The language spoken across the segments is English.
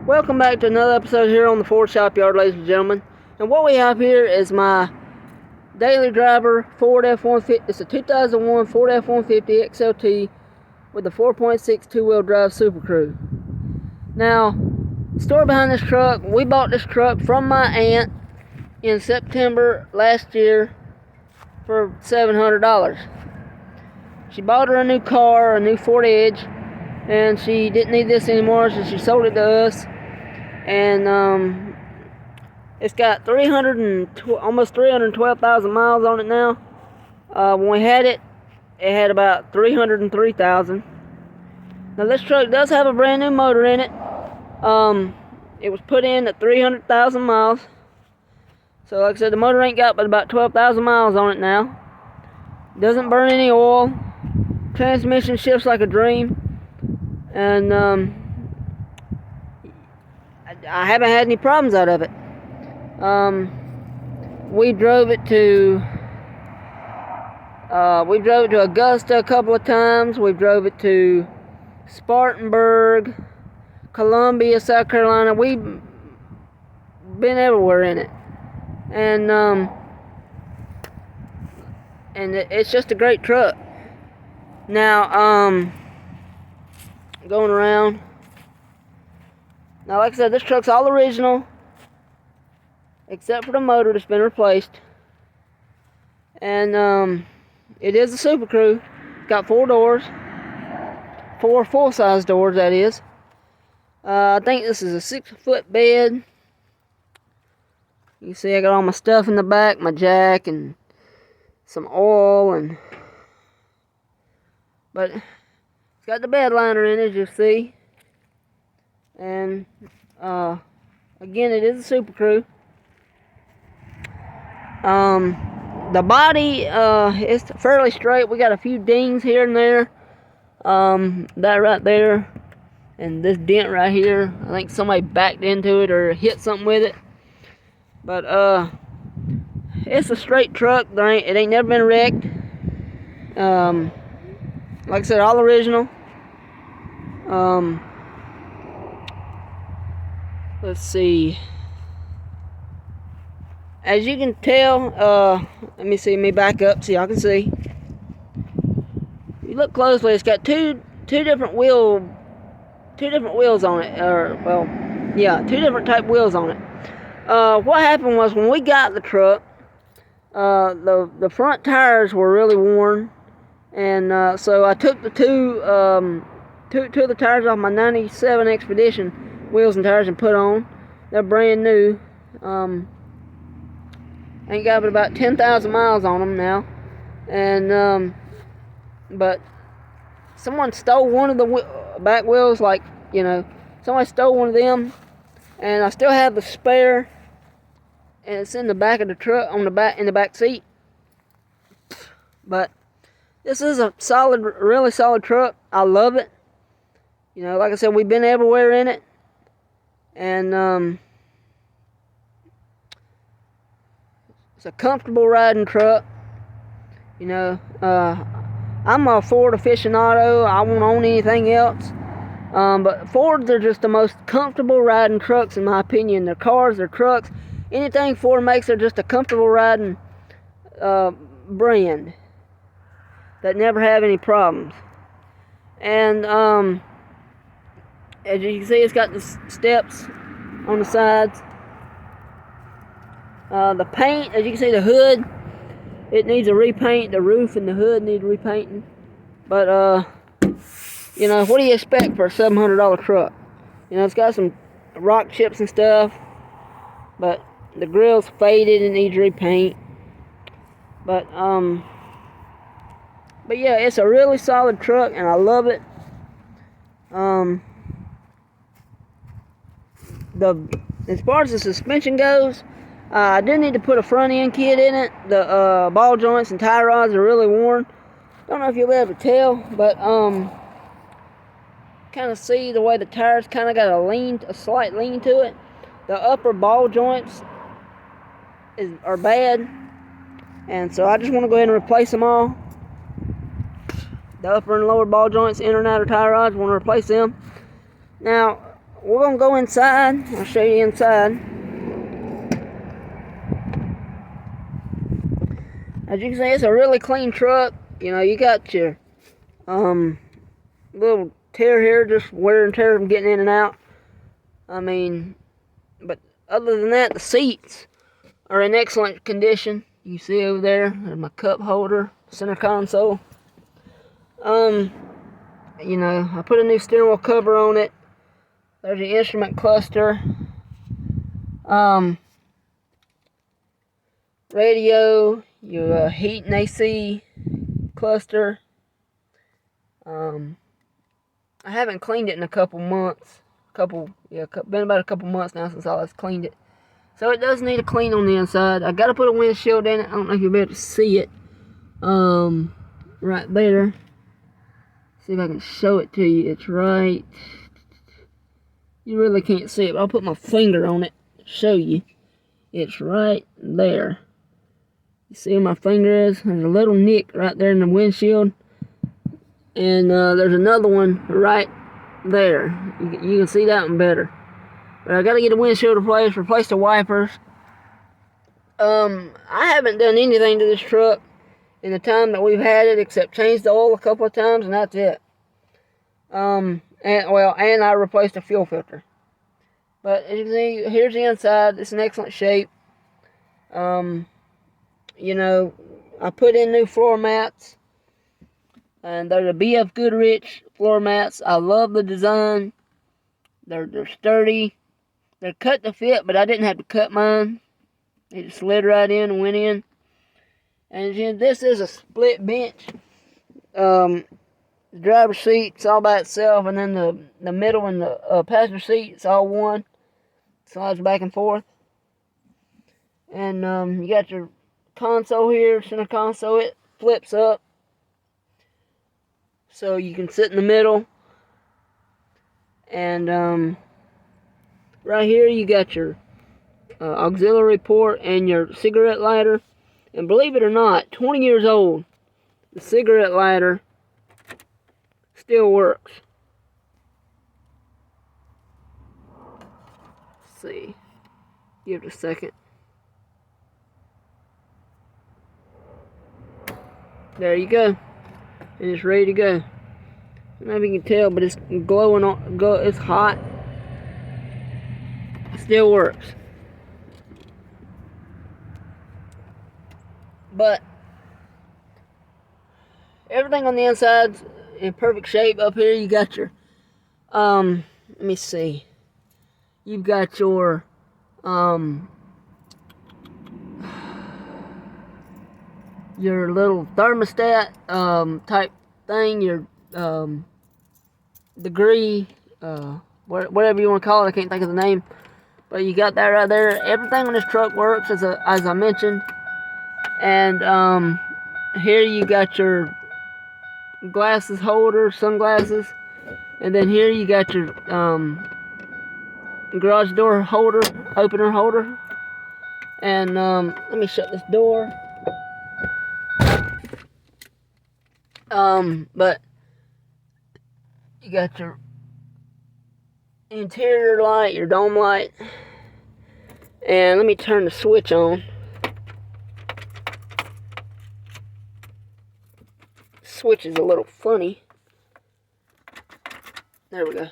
Welcome back to another episode here on the Ford Shop Yard, ladies and gentlemen. And what we have here is my daily driver Ford F-150. It's a 2001 Ford F-150 XLT with a 4.6 two-wheel drive SuperCrew. Now, story behind this truck, we bought this truck from my aunt in September last year for $700. She bought her a new car, a new Ford Edge, and she didn't need this anymore, so she sold it to us. And it's got almost 312,000 miles on it now. When we had it, it had about 303,000. Now this truck does have a brand new motor in it. It was put in at 300,000 miles. So like I said, the motor ain't got but about 12,000 miles on it now. Doesn't burn any oil. Transmission shifts like a dream. And I haven't had any problems out of it. We drove it to Augusta a couple of times. We drove it to Spartanburg, Columbia, South Carolina. We've been everywhere in it, and it's just a great truck. Now, going around. Now, like I said, this truck's all original, except for the motor that's been replaced. And it is a SuperCrew. It's got 4 doors, 4 full-size doors, that is. I think this is a 6-foot bed. You can see I got all my stuff in the back, my jack and some oil, but it's got the bed liner in it, as you see. And again, it is a SuperCrew. The body is fairly straight. We got a few dings here and there. That right there, and this dent right here. I think somebody backed into it or hit something with it. But it's a straight truck. It ain't never been wrecked. Like I said, all original. Let's see. As you can tell, let me back up so y'all can see. If you look closely, it's got two different wheels on it, two different type wheels on it. What happened was when we got the truck, the front tires were really worn, and so I took the two of the tires off my '97 Expedition wheels and tires and put on. They're brand new. Ain't got but about 10,000 miles on them now, and but someone stole one of the back wheels, somebody stole one of them, and I still have the spare, and it's in the back of the truck, in the back seat. But this is a really solid truck. I love it. Like I said, we've been everywhere in it, and it's a comfortable riding truck. I'm a Ford aficionado. I won't own anything else. But Fords are just the most comfortable riding trucks, in my opinion. Their cars, their trucks, anything Ford makes, are just a comfortable riding brand that never have any problems. And as you can see, it's got the steps on the sides. The paint, as you can see, the hood, it needs a repaint. The roof and the hood need repainting. But what do you expect for a $700 truck? It's got some rock chips and stuff, but the grill's faded and needs repaint. But yeah, it's a really solid truck, and I love it. As far as the suspension goes, I do need to put a front end kit in it. The ball joints and tie rods are really worn. Don't know if you'll be able to tell, but kind of see the way the tires kind of got a slight lean to it. The upper ball joints are bad, and so I just want to go ahead and replace them all. The upper and lower ball joints, inner and outer tie rods, want to replace them. Now, we're gonna go inside. I'll show you inside. As you can see, it's a really clean truck. You know, you got your little tear here, just wear and tear from getting in and out. I mean, but other than that, the seats are in excellent condition. You see over there's my cup holder, center console. You know, I put a new steering wheel cover on it. There's the instrument cluster. Radio, your heat and AC cluster. I haven't cleaned it in a couple months. Been about a couple months now since I last cleaned it. So it does need a clean on the inside. I gotta put a windshield in it. I don't know if you'll be able to see it. Right there. See if I can show it to you. It's right. You really can't see it, but I'll put my finger on it to show you. It's right there. You see where my finger is? There's a little nick right there in the windshield. And there's another one right there. You can see that one better. But I gotta get the windshield replaced, replace the wipers. I haven't done anything to this truck in the time that we've had it except change the oil a couple of times, and that's it. And I replaced the fuel filter. But as you can see, here's the inside. It's in excellent shape. You know, I put in new floor mats, and they're the BF Goodrich floor mats. I love the design. They're sturdy. They're cut to fit, but I didn't have to cut mine. It just slid right in and went in. And you know, this is a split bench. The driver's seat's all by itself, and then the middle and the passenger seat, it's all one. Slides back and forth. And you got your console here, center console. It flips up, so you can sit in the middle. And right here you got your auxiliary port and your cigarette lighter. And believe it or not, 20 years old, the cigarette lighter still works. Let's see. Give it a second. There you go. And it's ready to go. I don't know if you can tell, but it's glowing on. It's hot. It still works. But everything on the inside's in perfect shape. Up here you got your let me see. You've got your little thermostat type thing, your degree, whatever you want to call it. I can't think of the name, but you got that right there. Everything on this truck works as I mentioned. And here you got your glasses holder, sunglasses, and then here you got your garage door holder, opener holder. And let me shut this door. But you got your interior light, your dome light, and let me turn the switch on. Switch is a little funny. There we go.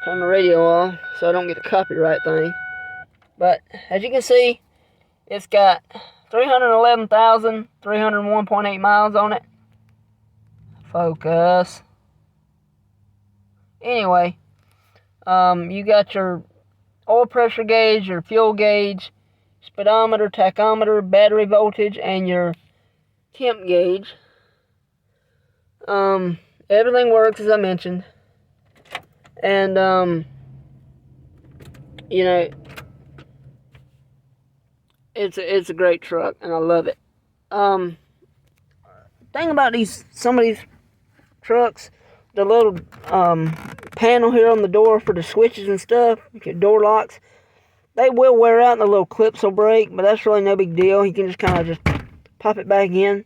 Turn the radio off so I don't get a copyright thing. But as you can see, it's got 311,301.8 miles on it. Focus. Anyway, you got your oil pressure gauge, your fuel gauge, speedometer, tachometer, battery voltage, and your temp gauge. Everything works as I mentioned. And you know, it's a great truck, and I love it. Thing about some of these trucks, the little panel here on the door for the switches and stuff, your door locks, they will wear out and the little clips will break, but that's really no big deal. You can just kind of just pop it back in,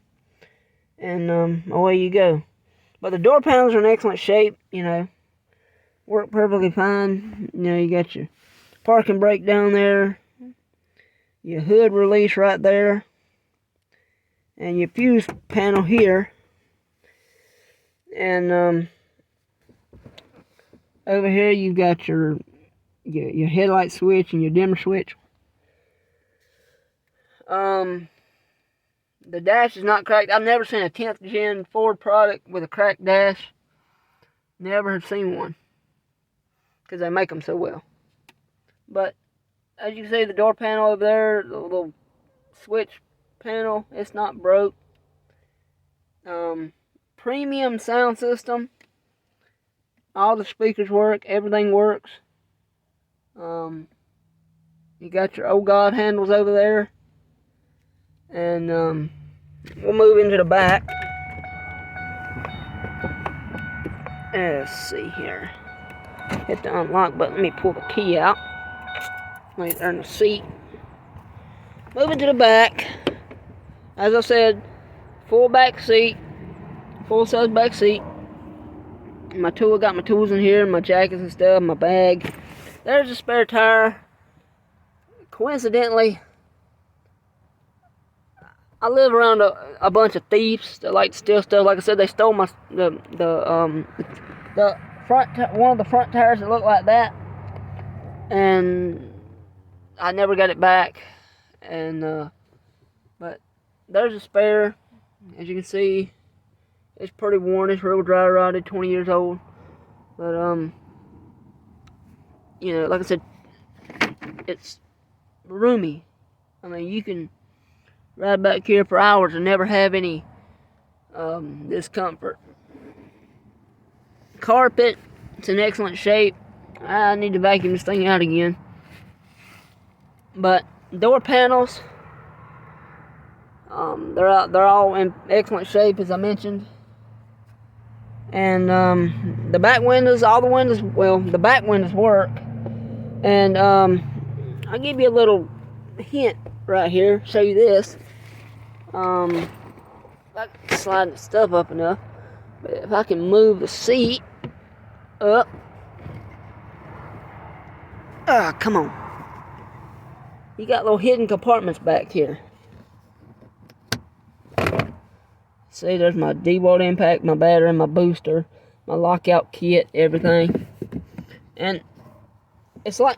and away you go. But the door panels are in excellent shape, you know. Work perfectly fine. You know, you got your parking brake down there. Your hood release right there. And your fuse panel here. And over here you've got your headlight switch and your dimmer switch. The dash is not cracked. I've never seen a 10th gen Ford product with a cracked dash. Never have seen one. Because they make them so well. But as you can see, the door panel over there, the little switch panel, it's not broke. Premium sound system. All the speakers work. Everything works. You got your Oh God handles over there. And we'll move into the back. Let's see here. Hit the unlock button. Let me pull the key out. Let me turn the seat. Moving to the back. As I said, full back seat. Full size back seat. Got my tools in here, my jackets and stuff, my bag. There's a spare tire. Coincidentally, I live around a bunch of thieves that like to steal stuff. Like I said, they stole the front one of the front tires that looked like that, and I never got it back. And but there's a spare. As you can see, it's pretty worn. It's real dry rotted, 20 years old. But you know, like I said, it's roomy. I mean, you can ride back here for hours and never have any discomfort. Carpet, it's in excellent shape. I need to vacuum this thing out again. But door panels, they're all in excellent shape, as I mentioned. And the back windows, all the windows, well, the back windows work. And I'll give you a little hint right here, show you this. If I can slide the stuff up enough, but if I can move the seat up, come on. You got little hidden compartments back here. See, there's my D-Walt impact, my battery, my booster, my lockout kit, everything. And it's like,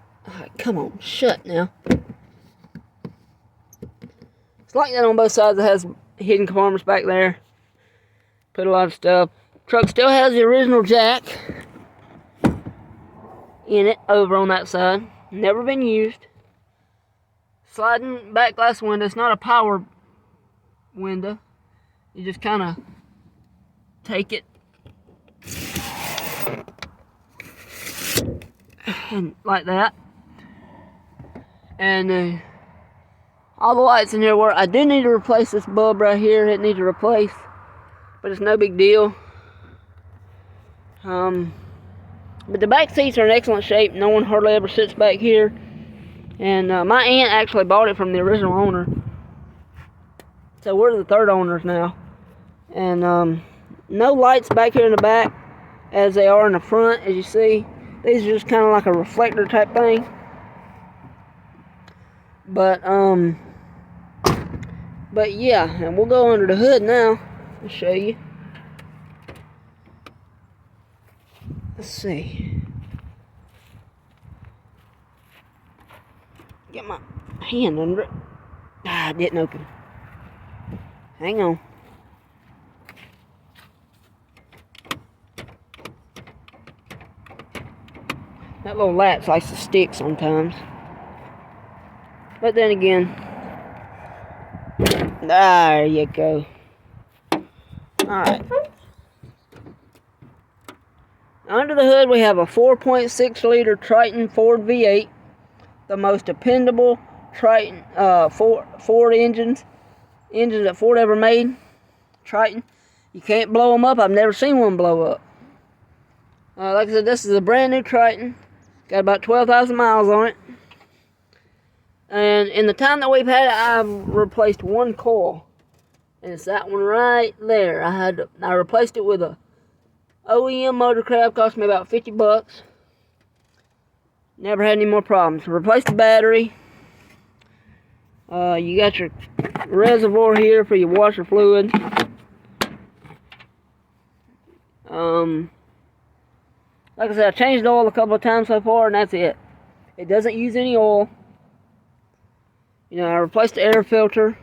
come on, shut now. It's like that on both sides. It has hidden compartments back there. Put a lot of stuff. Truck still has the original jack in it over on that side. Never been used. Sliding back glass window. It's not a power window. You just kind of take it and like that. And all the lights in here work. I do need to replace this bulb right here. It needs to replace, but it's no big deal. But the back seats are in excellent shape. No one hardly ever sits back here. And my aunt actually bought it from the original owner. So we're the third owners now. And no lights back here in the back as they are in the front, as you see. These are just kind of like a reflector type thing. But yeah, and we'll go under the hood now. I'll show you. Let's see. Get my hand under it. It didn't open. Hang on. That little latch likes to stick sometimes. But then again, there you go. Alright. Under the hood we have a 4.6 liter Triton Ford V8. The most dependable Triton Ford engines that Ford ever made. Triton. You can't blow them up. I've never seen one blow up. Like I said, this is a brand new Triton. Got about 12,000 miles on it. And in the time that we've had it, I've replaced one coil. And it's that one right there. I replaced it with a OEM motorcraft cost me about 50 bucks. Never had any more problems. Replaced the battery. You got your reservoir here for your washer fluid. Like I said, I changed the oil a couple of times so far, and that's it. It doesn't use any oil. You know, I replaced the air filter.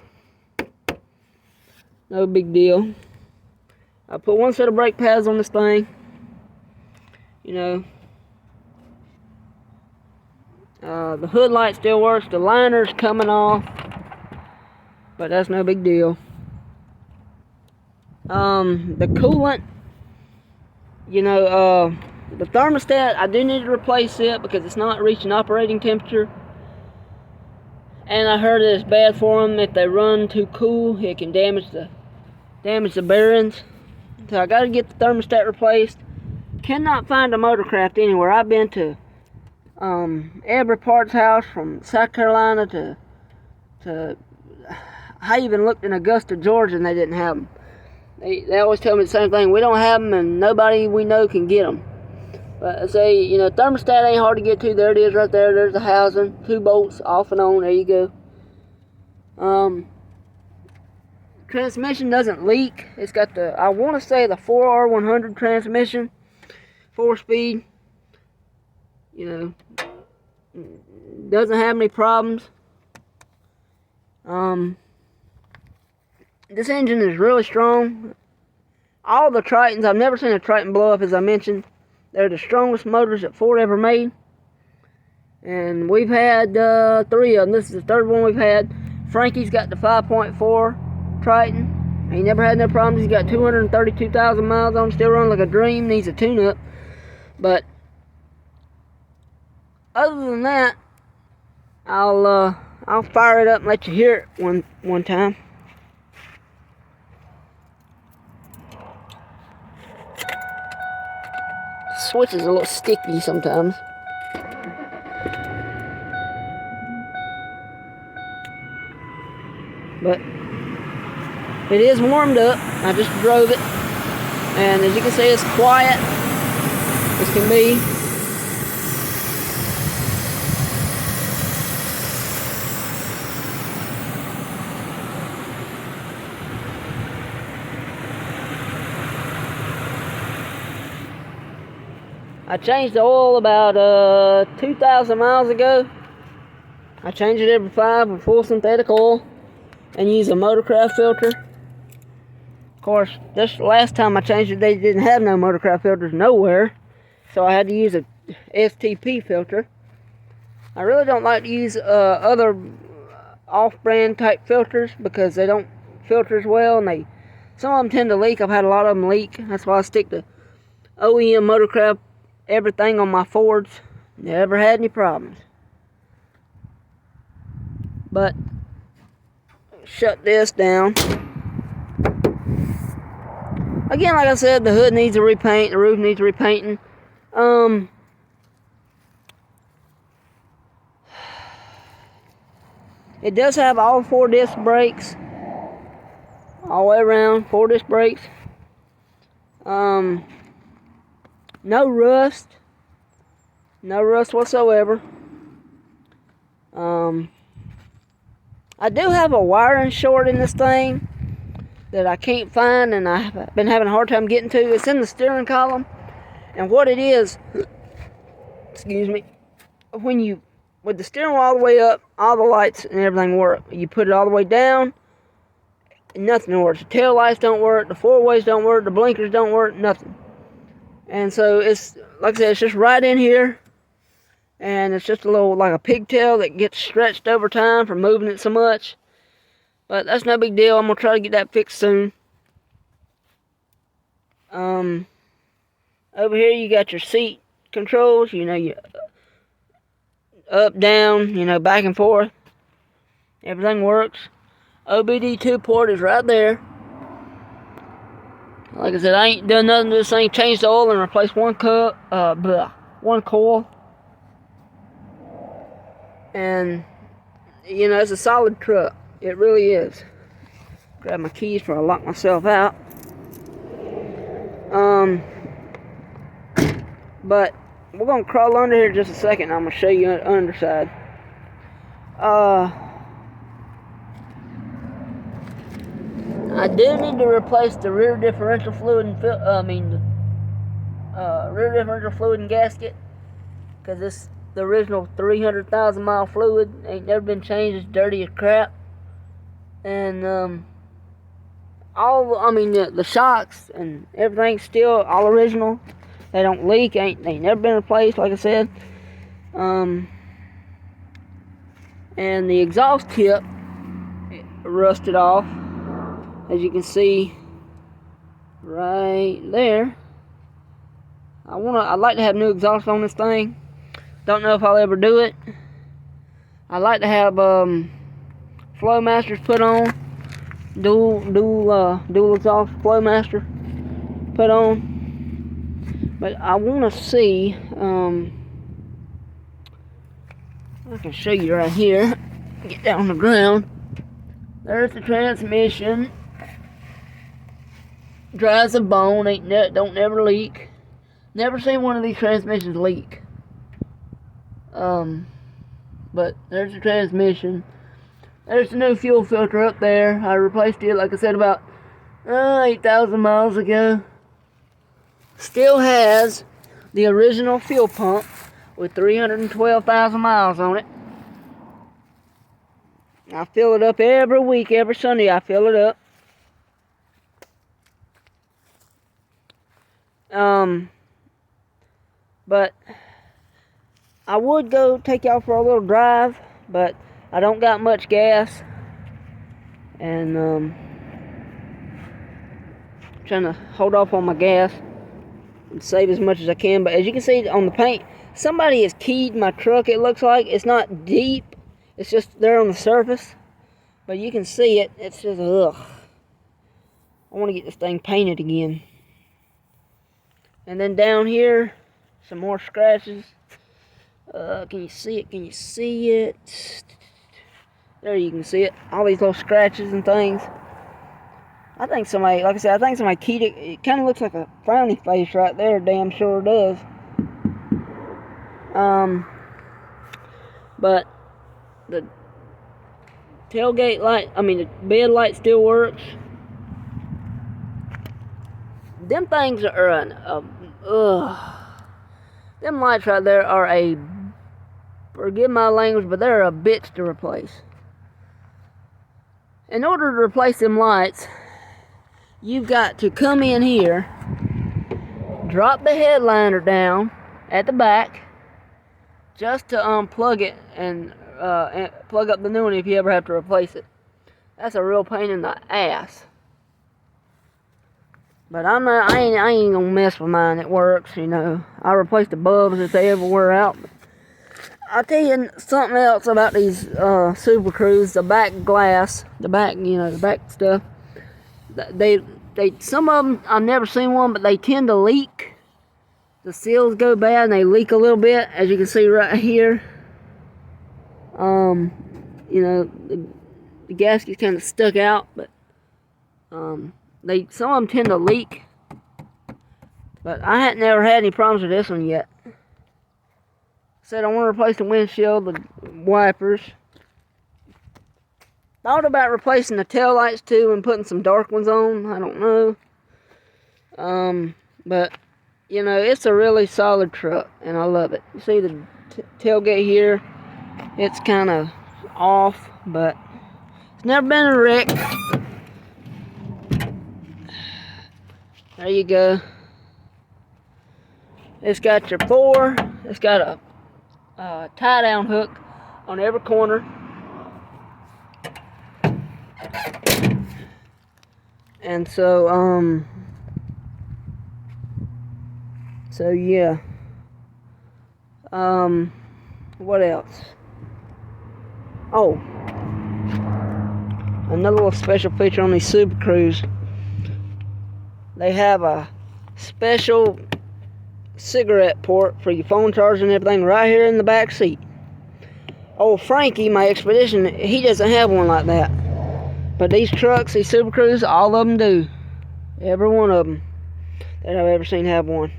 No big deal. I put one set of brake pads on this thing. You know, the hood light still works. The liner's coming off, but that's no big deal. The coolant, you know, the thermostat, I do need to replace it because it's not reaching operating temperature. And I heard that it's bad for them if they run too cool. It can damage the bearings. So I got to get the thermostat replaced. Cannot find a motorcraft anywhere. I've been to every parts house from South Carolina to I even looked in Augusta, Georgia, and they didn't have them. They always tell me the same thing. We don't have them, and nobody we know can get them. But I say, you know, thermostat ain't hard to get to. There it is right there. There's the housing. 2 bolts off and on. There you go. Transmission doesn't leak. It's got the, I want to say, the 4R100 transmission. 4-speed. You know, doesn't have any problems. This engine is really strong. All the Tritons, I've never seen a Triton blow up, as I mentioned. They're the strongest motors that Ford ever made. And we've had 3 of them. This is the 3rd one we've had. Frankie's got the 5.4 Triton. He never had no problems. He's got 232,000 miles on him. Still running like a dream. Needs a tune-up. But other than that, I'll fire it up and let you hear it one time. Switch is a little sticky sometimes. But it is warmed up. I just drove it. And as you can see, it's quiet as can be. I changed the oil about 2,000 miles ago. I change it every 5 with full synthetic oil and use a motorcraft filter. Of course, this last time I changed it, they didn't have no motorcraft filters nowhere, so I had to use a STP filter. I really don't like to use other off-brand type filters because they don't filter as well, and some of them tend to leak. I've had a lot of them leak. That's why I stick to OEM motorcraft everything on my Fords. Never had any problems. But shut this down. Again, like I said, the hood needs a repaint, the roof needs repainting. It does have all 4 disc brakes, all the way around, 4 disc brakes. No rust whatsoever. I do have a wiring short in this thing that I can't find, and I've been having a hard time getting to. It's in the steering column, and what it is, excuse me, with the steering wheel all the way up, all the lights and everything work. You put it all the way down, nothing works. The tail lights don't work, the 4-ways don't work, the blinkers don't work, nothing. And so it's, like I said, it's just right in here. And it's just a little, like a pigtail that gets stretched over time from moving it so much. But that's no big deal. I'm going to try to get that fixed soon. Over here you got your seat controls. You know, you up, down, you know, back and forth. Everything works. OBD2 port is right there. Like I said, I ain't done nothing to this thing. Changed the oil and replaced one coil. And, you know, it's a solid truck. It really is. Grab my keys before I lock myself out. But we're gonna crawl under here just a second. And I'm gonna show you the underside. I do need to replace the rear differential fluid and rear differential fluid and gasket, because this the original 300,000 mile fluid ain't never been changed. It's dirty as crap. And the shocks and everything's still all original. They don't leak. They ain't never been replaced, like I said. And the exhaust tip rusted off, as you can see right there. I'd like to have new exhaust on this thing. Don't know if I'll ever do it. I'd like to have Flowmasters put on, dual exhaust Flowmaster put on. But I want to see. I can show you right here. Get down on the ground. There's the transmission. Dry as a bone. Don't never leak. Never seen one of these transmissions leak. But there's the transmission. There's the new fuel filter up there. I replaced it, like I said, about 8,000 miles ago. Still has the original fuel pump with 312,000 miles on it. I fill it up every week, every Sunday I fill it up. But I would go take y'all for a little drive, but I don't got much gas, and trying to hold off on my gas and save as much as I can. But as you can see on the paint, somebody has keyed my truck. It looks like it's not deep, it's just there on the surface, but you can see it. It's just ugh. I want to get this thing painted again. And then down here, some more scratches. Can you see it? Can you see it? There, you can see it. All these little scratches and things. I think somebody, like I said, I think somebody keyed it. It kind of looks like a frowny face right there. Damn sure does. But the tailgate light, the bed light still works. Them things are them lights right there are forgive my language, but they're a bitch to replace. In order to replace them lights, you've got to come in here, drop the headliner down at the back, just to unplug it and plug up the new one if you ever have to replace it. That's a real pain in the ass. But I ain't gonna mess with mine. It works, you know. I replace the bulbs if they ever wear out. I'll tell you something else about these SuperCrews. The back glass, the back stuff. Some of them, I've never seen one, but they tend to leak. The seals go bad and they leak a little bit, as you can see right here. The gasket's kind of stuck out, but some of them tend to leak. But I hadn't never had any problems with this one yet. Said I want to replace the windshield, the wipers. Thought about replacing the tail lights too and putting some dark ones on. I don't know. But it's a really solid truck and I love it. You see the tailgate here? It's kind of off, but it's never been a wreck. There you go. It's got your it's got a tie down hook on every corner. And so yeah. What else? Oh, another little special feature on these SuperCrews. They have a special cigarette port for your phone charger and everything right here in the back seat. Old Frankie, my Expedition, he doesn't have one like that. But these trucks, these SuperCrews, all of them do. Every one of them that I've ever seen have one.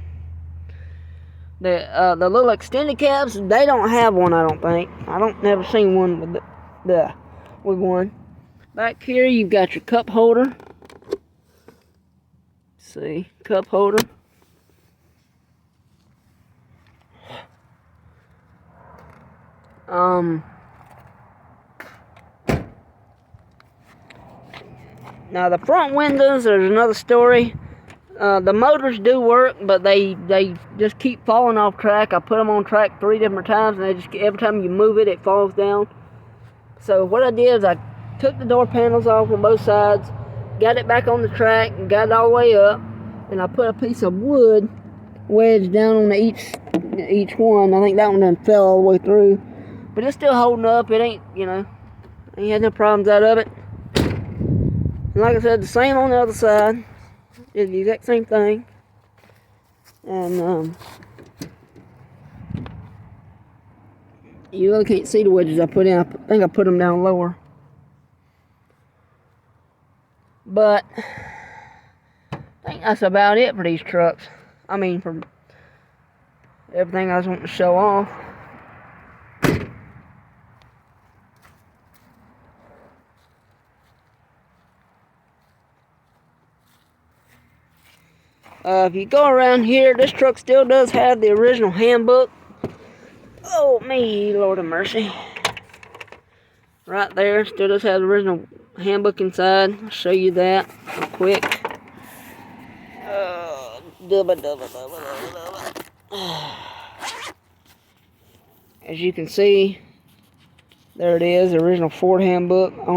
The little extended cabs, they don't have one, I don't think. I don't never seen one with one. Back here you've got your cup holder. See, cup holder. Now the front windows, there's another story. The motors do work, but they just keep falling off track. I put them on track 3 different times, and they just, every time you move it, it falls down. So what I did is I took the door panels off on both sides, got it back on the track, and got it all the way up, and I put a piece of wood wedged down on each one. I think that one done fell all the way through, but it's still holding up. It ain't, you know, ain't had no problems out of it. And like I said, the same on the other side. Did the exact same thing. And you really can't see the wedges I put in. I think I put them down lower. But I think that's about it for these trucks. I mean, for everything I was wanting to show off. If you go around here, this truck still does have the original handbook. Oh me, Lord of mercy. Right there, still does have the original handbook inside. I'll show you that real quick. As you can see, there it is, the original Ford handbook.